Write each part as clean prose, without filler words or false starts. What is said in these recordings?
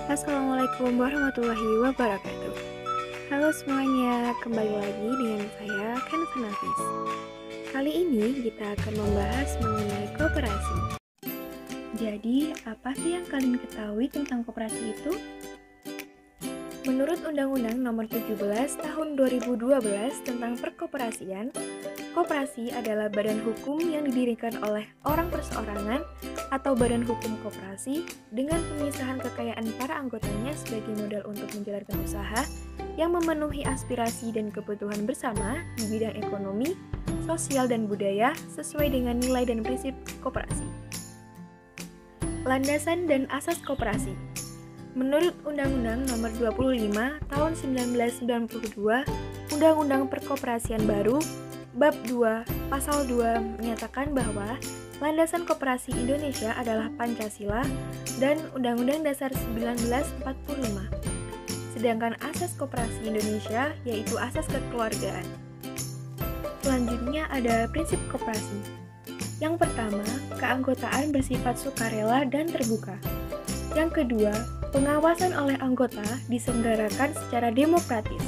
Assalamualaikum warahmatullahi wabarakatuh. Halo semuanya, kembali lagi dengan saya Kansa Nafis. Kali ini kita akan membahas mengenai koperasi. Jadi, apa sih yang kalian ketahui tentang koperasi itu? Menurut Undang-Undang Nomor 17 Tahun 2012 tentang Perkoperasian, koperasi adalah badan hukum yang didirikan oleh orang perseorangan atau badan hukum koperasi dengan pemisahan kekayaan para anggotanya sebagai modal untuk menjalankan usaha yang memenuhi aspirasi dan kebutuhan bersama di bidang ekonomi, sosial, dan budaya sesuai dengan nilai dan prinsip koperasi. Landasan dan asas koperasi. Menurut Undang-Undang Nomor 25 Tahun 1992, Undang-Undang Perkoperasian baru, Bab 2, Pasal 2 menyatakan bahwa landasan koperasi Indonesia adalah Pancasila dan Undang-Undang Dasar 1945. Sedangkan asas koperasi Indonesia yaitu asas kekeluargaan. Selanjutnya ada prinsip koperasi. Yang pertama, keanggotaan bersifat sukarela dan terbuka. Yang kedua, pengawasan oleh anggota diselenggarakan secara demokratis.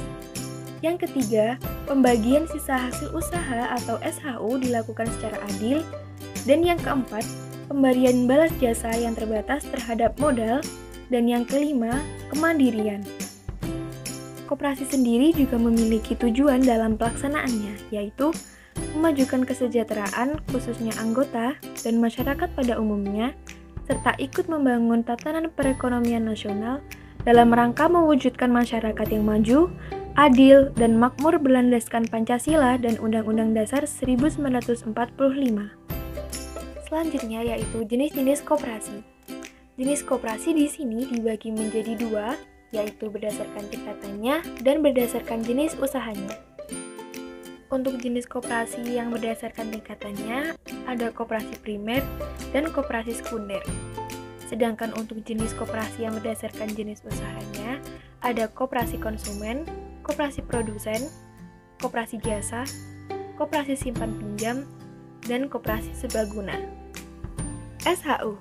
Yang ketiga, pembagian sisa hasil usaha atau SHU dilakukan secara adil. Dan yang keempat, pemberian balas jasa yang terbatas terhadap modal. Dan yang kelima, kemandirian. Koperasi sendiri juga memiliki tujuan dalam pelaksanaannya, yaitu memajukan kesejahteraan khususnya anggota dan masyarakat pada umumnya, serta ikut membangun tatanan perekonomian nasional dalam rangka mewujudkan masyarakat yang maju, adil, dan makmur berlandaskan Pancasila dan Undang-Undang Dasar 1945. Selanjutnya yaitu jenis-jenis koperasi. Jenis koperasi di sini dibagi menjadi dua, yaitu berdasarkan tingkatannya dan berdasarkan jenis usahanya. Untuk jenis koperasi yang berdasarkan tingkatannya, ada koperasi primer dan koperasi sekunder. Sedangkan untuk jenis koperasi yang berdasarkan jenis usahanya, ada koperasi konsumen, koperasi produsen, koperasi jasa, koperasi simpan pinjam, dan koperasi serbaguna. SHU.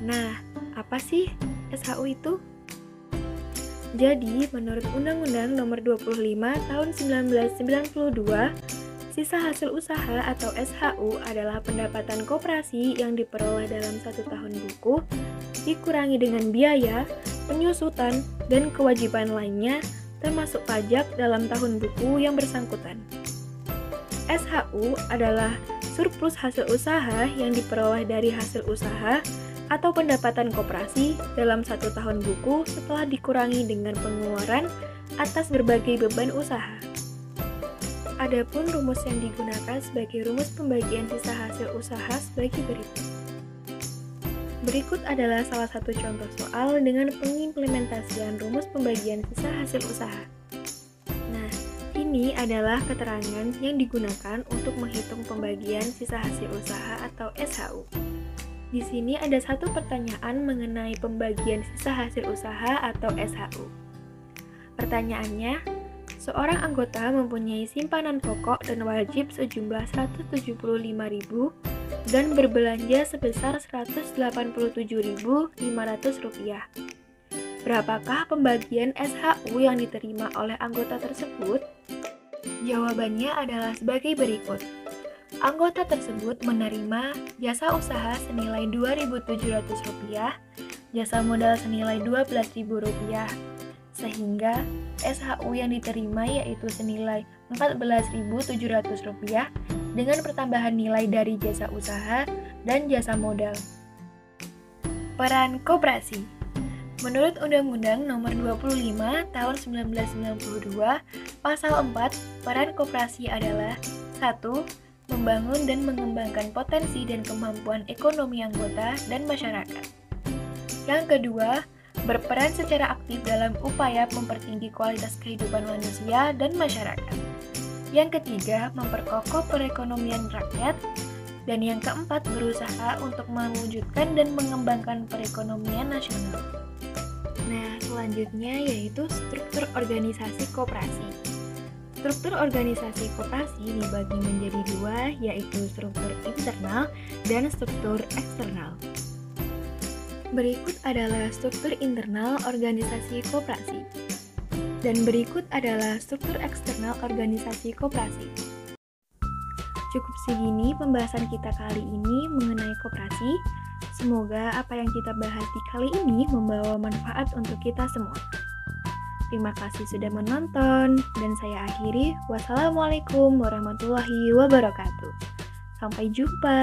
Nah, apa sih SHU itu? Jadi, menurut Undang-Undang Nomor 25 Tahun 1992, sisa hasil usaha atau SHU adalah pendapatan koperasi yang diperoleh dalam 1 tahun buku, dikurangi dengan biaya, penyusutan, dan kewajiban lainnya, termasuk pajak dalam tahun buku yang bersangkutan. SHU adalah surplus hasil usaha yang diperoleh dari hasil usaha atau pendapatan koperasi dalam 1 tahun buku setelah dikurangi dengan pengeluaran atas berbagai beban usaha. Adapun rumus yang digunakan sebagai rumus pembagian sisa hasil usaha sebagai berikut. Berikut adalah salah satu contoh soal dengan pengimplementasian rumus pembagian sisa hasil usaha. Nah, ini adalah keterangan yang digunakan untuk menghitung pembagian sisa hasil usaha atau SHU. Di sini ada satu pertanyaan mengenai pembagian sisa hasil usaha atau SHU. Pertanyaannya, seorang anggota mempunyai simpanan pokok dan wajib sejumlah 175.000 dan berbelanja sebesar Rp187.500. Berapakah pembagian SHU yang diterima oleh anggota tersebut? Jawabannya adalah sebagai berikut. Anggota tersebut menerima jasa usaha senilai Rp2.700, jasa modal senilai Rp12.000, sehingga SHU yang diterima yaitu senilai Rp14.700 dengan pertambahan nilai dari jasa usaha dan jasa modal. Peran koperasi. Menurut Undang-Undang Nomor 25 Tahun 1992, Pasal 4, peran koperasi adalah 1. Membangun dan mengembangkan potensi dan kemampuan ekonomi anggota dan masyarakat. Yang kedua, berperan secara aktif dalam upaya mempertinggi kualitas kehidupan manusia dan masyarakat. Yang ketiga, memperkokoh perekonomian rakyat. Dan yang keempat, berusaha untuk mewujudkan dan mengembangkan perekonomian nasional. Nah, selanjutnya yaitu struktur organisasi koperasi. Struktur organisasi koperasi dibagi menjadi dua, yaitu struktur internal dan struktur eksternal. Berikut adalah struktur internal organisasi koperasi. Dan berikut adalah struktur eksternal organisasi koperasi. Cukup segini pembahasan kita kali ini mengenai koperasi. Semoga apa yang kita bahas di kali ini membawa manfaat untuk kita semua. Terima kasih sudah menonton, dan saya akhiri. Wassalamualaikum warahmatullahi wabarakatuh. Sampai jumpa.